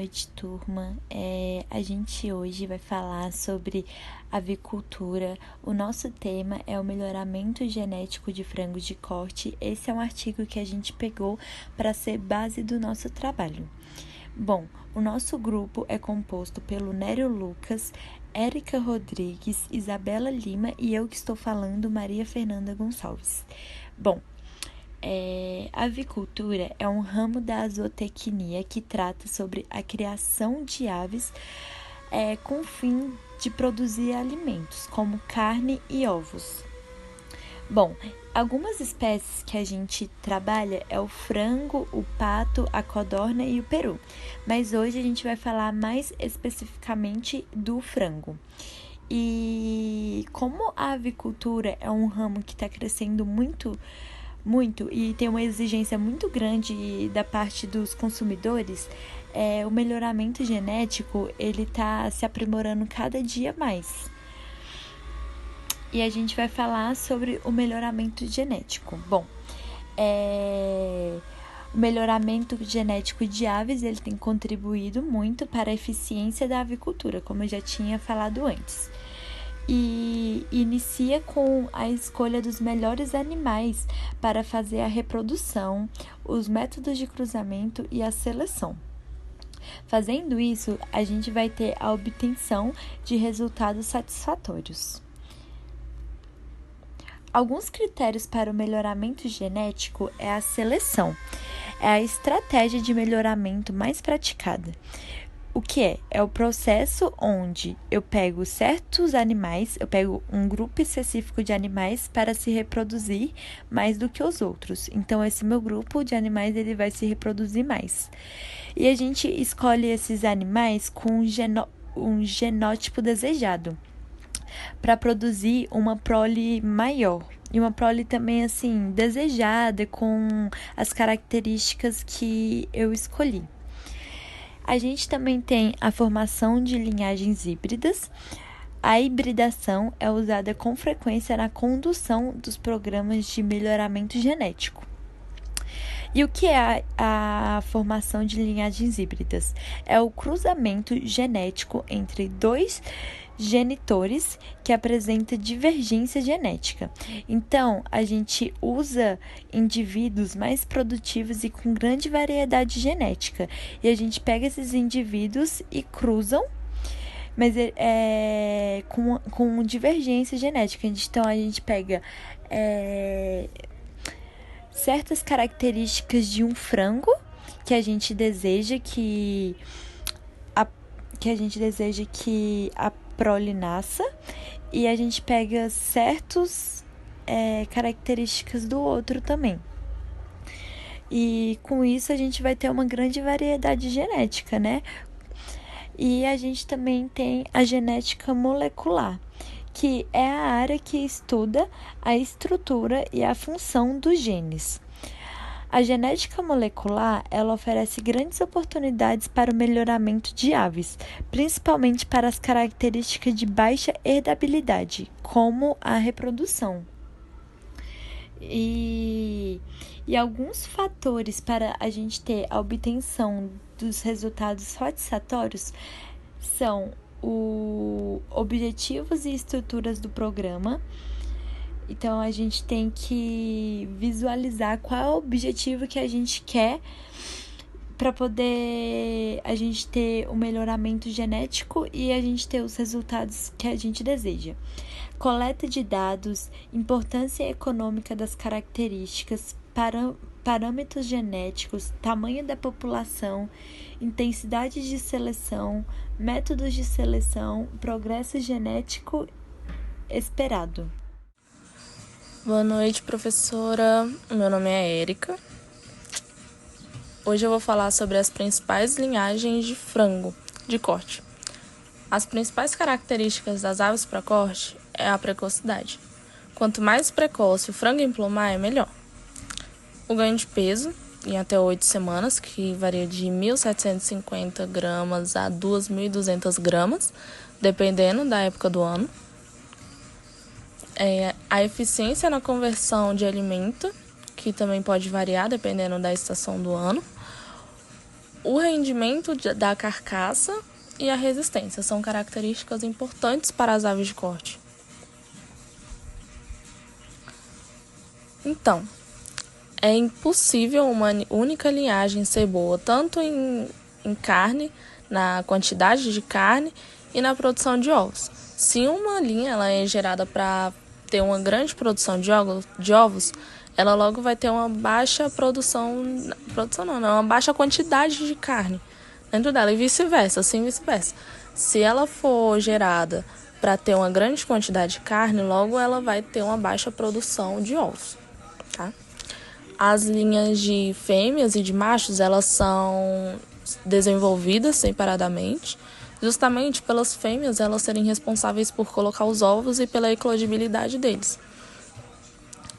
Boa noite, turma. A gente hoje vai falar sobre avicultura. O nosso tema é o melhoramento genético de frangos de corte. Esse é um artigo que a gente pegou para ser base do nosso trabalho. Bom, o nosso grupo é composto pelo Nério Lucas, Érica Rodrigues, Isabela Lima e eu que estou falando, Maria Fernanda Gonçalves. Bom, a avicultura é um ramo da zootecnia que trata sobre a criação de aves com o fim de produzir alimentos, como carne e ovos. Bom, algumas espécies que a gente trabalha é o frango, o pato, a codorna e o peru, mas hoje a gente vai falar mais especificamente do frango. E como a avicultura é um ramo que está crescendo muito e tem uma exigência muito grande da parte dos consumidores, o melhoramento genético ele está se aprimorando cada dia mais. E a gente vai falar sobre o melhoramento genético. Bom, o melhoramento genético de aves ele tem contribuído muito para a eficiência da avicultura, como eu já tinha falado antes. E inicia com a escolha dos melhores animais para fazer a reprodução, os métodos de cruzamento e a seleção. Fazendo isso, a gente vai ter a obtenção de resultados satisfatórios. Alguns critérios para o melhoramento genético é a seleção. É a estratégia de melhoramento mais praticada. O que é? É o processo onde eu pego certos animais, eu pego um grupo específico de animais para se reproduzir mais do que os outros. Então, esse meu grupo de animais ele vai se reproduzir mais. E a gente escolhe esses animais com um genótipo desejado para produzir uma prole maior. E uma prole também, assim, desejada, com as características que eu escolhi. A gente também tem a formação de linhagens híbridas. A hibridação é usada com frequência na condução dos programas de melhoramento genético. E o que é a formação de linhagens híbridas? É o cruzamento genético entre dois genitores que apresenta divergência genética. Então, a gente usa indivíduos mais produtivos e com grande variedade genética. E a gente pega esses indivíduos e cruzam, mas com divergência genética. Então, a gente pega certas características de um frango que a gente deseja que a prole nasça, e a gente pega certas características do outro também. E com isso a gente vai ter uma grande variedade genética, né? E a gente também tem a genética molecular, que é a área que estuda a estrutura e a função dos genes. A genética molecular, ela oferece grandes oportunidades para o melhoramento de aves, principalmente para as características de baixa herdabilidade, como a reprodução. E alguns fatores para a gente ter a obtenção dos resultados satisfatórios são os objetivos e estruturas do programa. Então, a gente tem que visualizar qual é o objetivo que a gente quer para poder a gente ter o melhoramento genético e a gente ter os resultados que a gente deseja. Coleta de dados, importância econômica das características, parâmetros genéticos, tamanho da população, intensidade de seleção, métodos de seleção, progresso genético esperado. Boa noite, professora. Meu nome é Érica. Hoje eu vou falar sobre as principais linhagens de frango de corte. As principais características das aves para corte é a precocidade. Quanto mais precoce o frango emplumar, é melhor. O ganho de peso, em até 8 semanas, que varia de 1.750 gramas a 2.200 gramas, dependendo da época do ano. A eficiência na conversão de alimento, que também pode variar dependendo da estação do ano. O rendimento da carcaça e a resistência são características importantes para as aves de corte. Então, é impossível uma única linhagem ser boa, tanto em carne, na quantidade de carne e na produção de ovos. Se uma linha ela é gerada para ter uma grande produção de ovos, ela logo vai ter uma baixa uma baixa quantidade de carne dentro dela, e vice-versa, assim vice-versa. Se ela for gerada para ter uma grande quantidade de carne, logo ela vai ter uma baixa produção de ovos, tá? As linhas de fêmeas e de machos, elas são desenvolvidas separadamente, justamente pelas fêmeas elas serem responsáveis por colocar os ovos e pela eclodibilidade deles.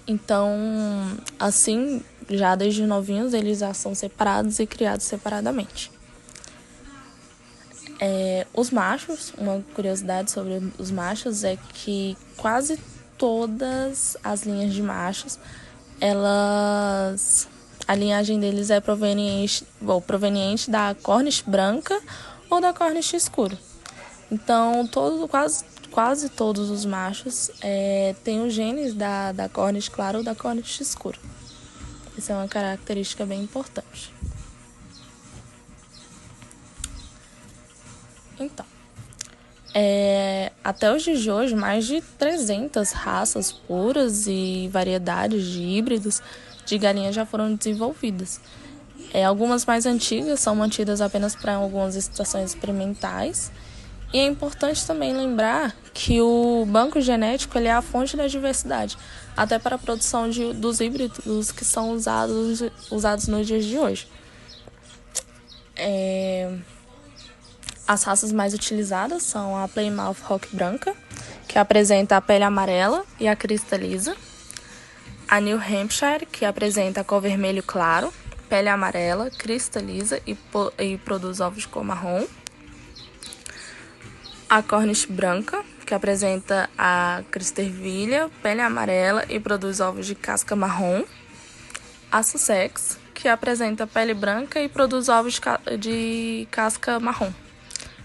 Então, assim, já desde novinhos, eles já são separados e criados separadamente. Os machos, uma curiosidade sobre os machos é que quase todas as linhas de machos, a linhagem deles é proveniente da Cornish branca ou da Cornish escura. Então, quase todos os machos têm os genes da Cornish clara ou da Cornish escura. Essa é uma característica bem importante. Então, até os dias de hoje, mais de 300 raças puras e variedades de híbridos de galinhas já foram desenvolvidas. Algumas mais antigas são mantidas apenas para algumas estações experimentais. E é importante também lembrar que o banco genético ele é a fonte da diversidade, até para a produção dos híbridos que são usados nos dias de hoje. As raças mais utilizadas são a Plymouth Rock branca, que apresenta a pele amarela e a crista lisa. A New Hampshire, que apresenta a cor vermelho claro, pele amarela, crista lisa e produz ovos de cor marrom. A Cornish branca, que apresenta a crista ervilha, pele amarela e produz ovos de casca marrom. A Sussex, que apresenta pele branca e produz ovos de casca marrom.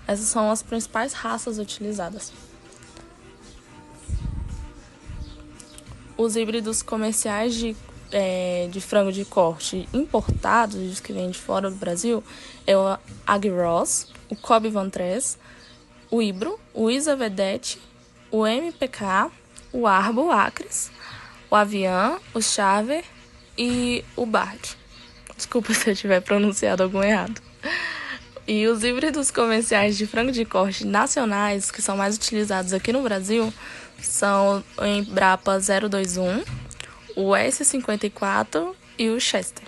Essas são as principais raças utilizadas. Os híbridos comerciais de frango de corte importados, os que vêm de fora do Brasil, é o Agros, o Kobe Van Tres, o Ibro, o Isa Vedete, o MPK, o Arbo Acres, o Avian, o Chaver e o Bard. Desculpa se eu tiver pronunciado algum errado. E os híbridos comerciais de frango de corte nacionais, que são mais utilizados aqui no Brasil, são o Embrapa 021, o S54 e o Chester.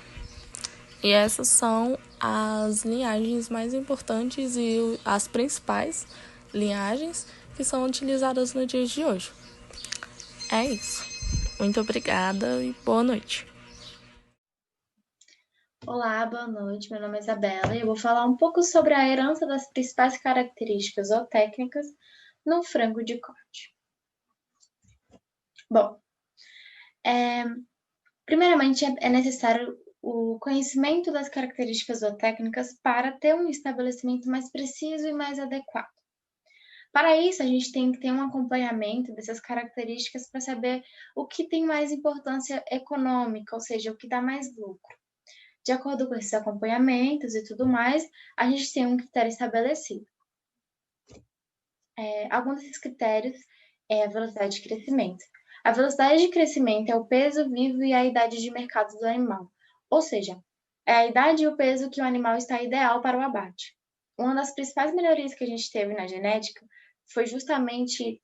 E essas são as linhagens mais importantes e as principais linhagens que são utilizadas no dia de hoje. É isso. Muito obrigada e boa noite. Olá, boa noite. Meu nome é Isabela e eu vou falar um pouco sobre a herança das principais características ou técnicas no frango de corte. Bom, primeiramente é necessário o conhecimento das características ou técnicas para ter um estabelecimento mais preciso e mais adequado. Para isso, a gente tem que ter um acompanhamento dessas características para saber o que tem mais importância econômica, ou seja, o que dá mais lucro. De acordo com esses acompanhamentos e tudo mais, a gente tem um critério estabelecido. Alguns desses critérios é a velocidade de crescimento. A velocidade de crescimento é o peso vivo e a idade de mercado do animal, ou seja, é a idade e o peso que o animal está ideal para o abate. Uma das principais melhorias que a gente teve na genética foi justamente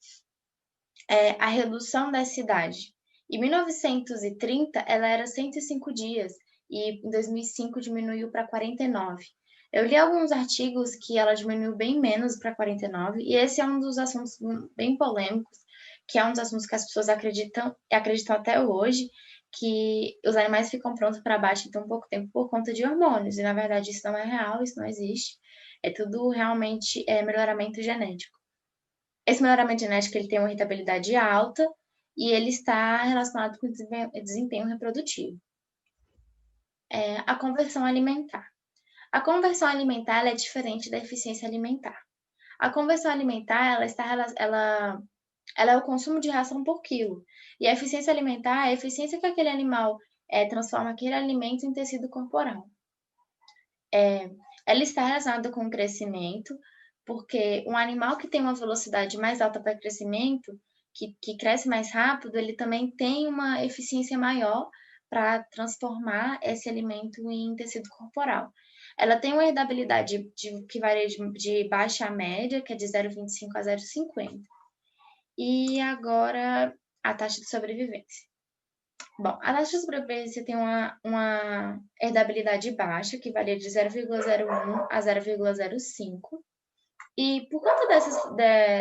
a redução dessa idade. Em 1930, ela era 105 dias e em 2005 diminuiu para 49. Eu li alguns artigos que ela diminuiu bem menos para 49 e esse é um dos assuntos bem polêmicos, que é um dos assuntos que as pessoas acreditam até hoje, que os animais ficam prontos para abate em tão pouco tempo por conta de hormônios, e na verdade isso não é real, isso não existe, é tudo realmente melhoramento genético. Esse melhoramento genético ele tem uma rentabilidade alta e ele está relacionado com o desempenho reprodutivo. A conversão alimentar. A conversão alimentar ela é diferente da eficiência alimentar. A conversão alimentar ela é o consumo de ração por quilo. E a eficiência alimentar é a eficiência que aquele animal transforma aquele alimento em tecido corporal. Ela está relacionada com o crescimento, porque um animal que tem uma velocidade mais alta para crescimento, que cresce mais rápido, ele também tem uma eficiência maior para transformar esse alimento em tecido corporal. Ela tem uma herdabilidade que varia de baixa a média, que é de 0,25 a 0,50. E agora, a taxa de sobrevivência. Bom, a taxa de sobrevivência tem uma herdabilidade baixa, que varia de 0,01 a 0,05. E por conta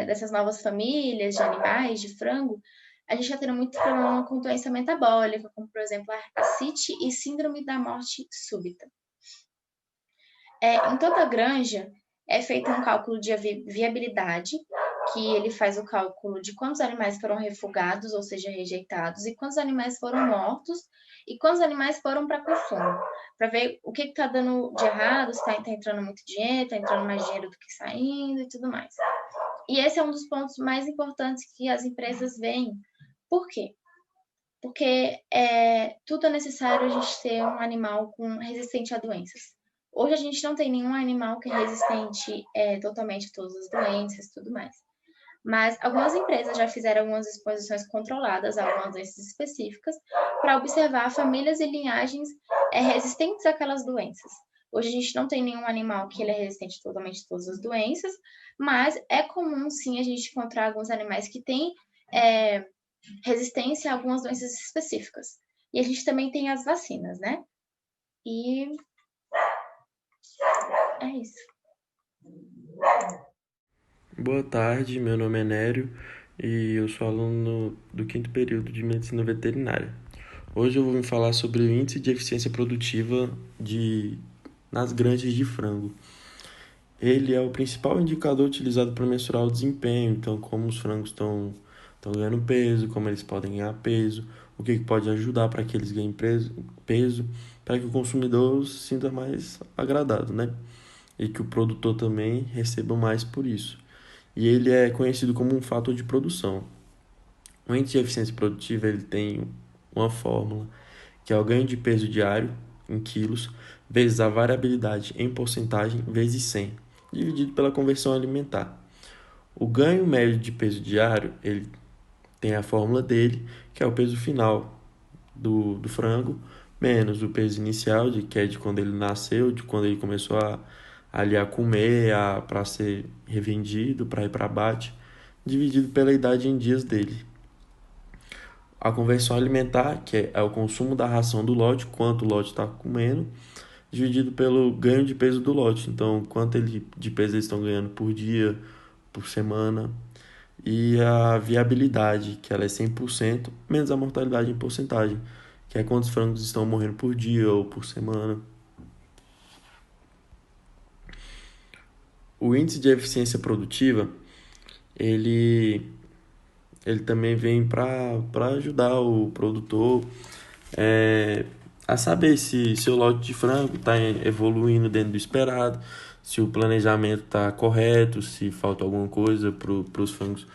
dessas novas famílias de animais, de frango, a gente está tendo muito problema com doença metabólica, como, por exemplo, a ascite e síndrome da morte súbita. Em toda a granja, é feito um cálculo de viabilidade, que ele faz o cálculo de quantos animais foram refugados, ou seja, rejeitados, e quantos animais foram mortos, e quantos animais foram para consumo, para ver o que está dando de errado, se está entrando muito dinheiro, está entrando mais dinheiro do que saindo e tudo mais. E esse é um dos pontos mais importantes que as empresas veem. Por quê? Porque tudo é necessário a gente ter um animal resistente a doenças. Hoje a gente não tem nenhum animal que é resistente totalmente a todas as doenças e tudo mais. Mas algumas empresas já fizeram algumas exposições controladas a algumas doenças específicas para observar famílias e linhagens resistentes àquelas doenças. Hoje a gente não tem nenhum animal que ele é resistente totalmente a todas as doenças, mas é comum sim a gente encontrar alguns animais que têm resistência a algumas doenças específicas. E a gente também tem as vacinas, né? E é isso. Boa tarde, meu nome é Nério e eu sou aluno do 5º período de Medicina Veterinária. Hoje eu vou me falar sobre o índice de eficiência produtiva nas granjas de frango. Ele é o principal indicador utilizado para mensurar o desempenho, então como os frangos estão ganhando peso, como eles podem ganhar peso, o que pode ajudar para que eles ganhem peso, para que o consumidor se sinta mais agradado, né? E que o produtor também receba mais por isso. E ele é conhecido como um fator de produção. O índice de eficiência produtiva ele tem uma fórmula, que é o ganho de peso diário em quilos, vezes a variabilidade em porcentagem, vezes 100, dividido pela conversão alimentar. O ganho médio de peso diário, ele tem a fórmula dele, que é o peso final do frango, menos o peso inicial, que é de quando ele nasceu, de quando ele começou a comer, para ser revendido, para ir para abate, dividido pela idade em dias dele. A conversão alimentar, que é o consumo da ração do lote, quanto o lote está comendo, dividido pelo ganho de peso do lote. Então, quanto de peso eles estão ganhando por dia, por semana. E a viabilidade, que ela é 100%, menos a mortalidade em porcentagem, que é quantos frangos estão morrendo por dia ou por semana. O índice de eficiência produtiva, ele também vem para ajudar o produtor a saber se o lote de frango está evoluindo dentro do esperado, se o planejamento está correto, se falta alguma coisa para os frangos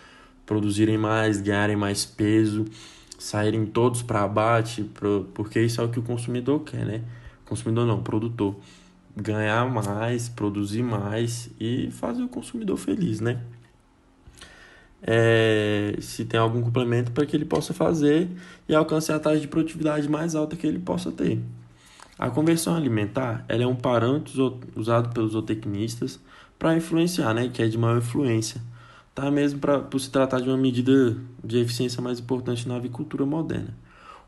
produzirem mais, ganharem mais peso, saírem todos para abate, porque isso é o que o consumidor quer, né? Consumidor não, produtor. Ganhar mais, produzir mais e fazer o consumidor feliz, né? Se tem algum complemento para que ele possa fazer e alcançar a taxa de produtividade mais alta que ele possa ter. A conversão alimentar ela é um parâmetro usado pelos zootecnistas para influenciar, né, que é de maior influência, tá? Mesmo por se tratar de uma medida de eficiência mais importante na avicultura moderna.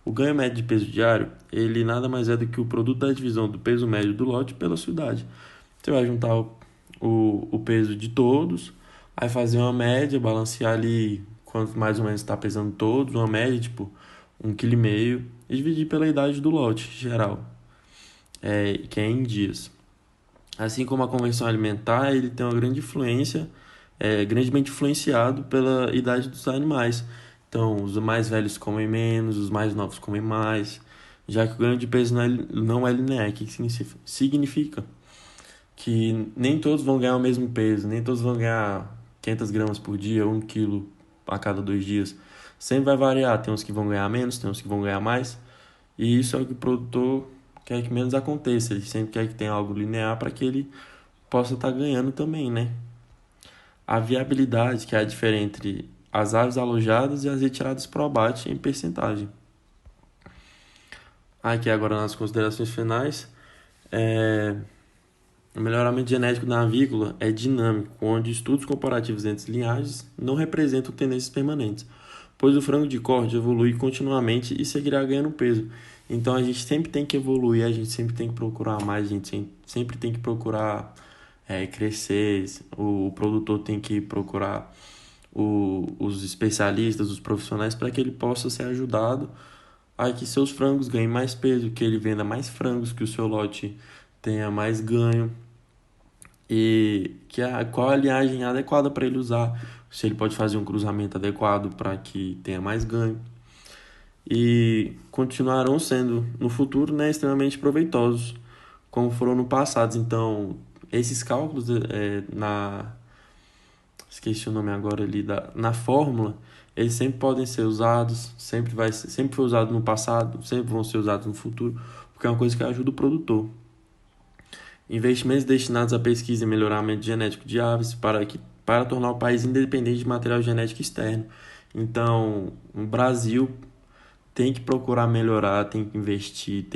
O ganho médio de peso diário, ele nada mais é do que o produto da divisão do peso médio do lote pela sua idade. Você vai juntar o peso de todos, aí fazer uma média, balancear ali quanto mais ou menos está pesando todos, uma média tipo 1,5 kg, e dividir pela idade do lote geral, que é em dias. Assim como a conversão alimentar, ele tem uma grande influência, grandemente influenciado pela idade dos animais. Então, os mais velhos comem menos, os mais novos comem mais, já que o ganho de peso não é linear. O que significa? que nem todos vão ganhar o mesmo peso, nem todos vão ganhar 500 gramas por dia, 1 quilo a cada 2 dias. Sempre vai variar, tem uns que vão ganhar menos, tem uns que vão ganhar mais, e isso é o que o produtor quer que menos aconteça, ele sempre quer que tenha algo linear para que ele possa estar ganhando também, né? A viabilidade, que é a diferença entre as aves alojadas e as retiradas para o abate em percentagem. Aqui agora nas considerações finais, o melhoramento genético na avícola é dinâmico, onde estudos comparativos entre linhagens não representam tendências permanentes, pois o frango de corte evolui continuamente e seguirá ganhando peso. Então a gente sempre tem que evoluir, a gente sempre tem que procurar mais, a gente sempre tem que procurar crescer, o produtor tem que procurar os especialistas, os profissionais, para que ele possa ser ajudado a que seus frangos ganhem mais peso, que ele venda mais frangos, que o seu lote tenha mais ganho e qual a linhagem adequada para ele usar, se ele pode fazer um cruzamento adequado para que tenha mais ganho. E continuarão sendo no futuro, né, extremamente proveitosos, como foram no passado. Então, esses cálculos esqueci o nome agora ali na fórmula, eles sempre podem ser usados, sempre foi usado no passado, sempre vão ser usados no futuro, porque é uma coisa que ajuda o produtor. Investimentos destinados à pesquisa e melhoramento genético de aves para tornar o país independente de material genético externo. Então, o Brasil tem que procurar melhorar, tem que investir,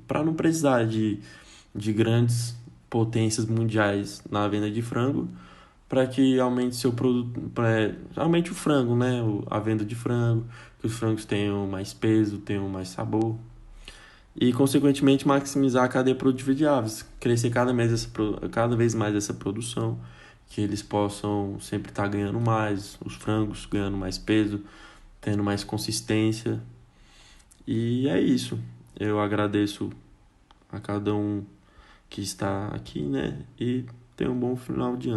para não precisar de grandes potências mundiais na venda de frango, para que aumente seu produto, aumente o frango, né? A venda de frango, que os frangos tenham mais peso, tenham mais sabor e, consequentemente, maximizar a cadeia produtiva de aves, crescer cada vez mais essa produção, que eles possam sempre estar ganhando mais, os frangos ganhando mais peso, tendo mais consistência. E é isso. Eu agradeço a cada um que está aqui, né? E tenha um bom final de ano.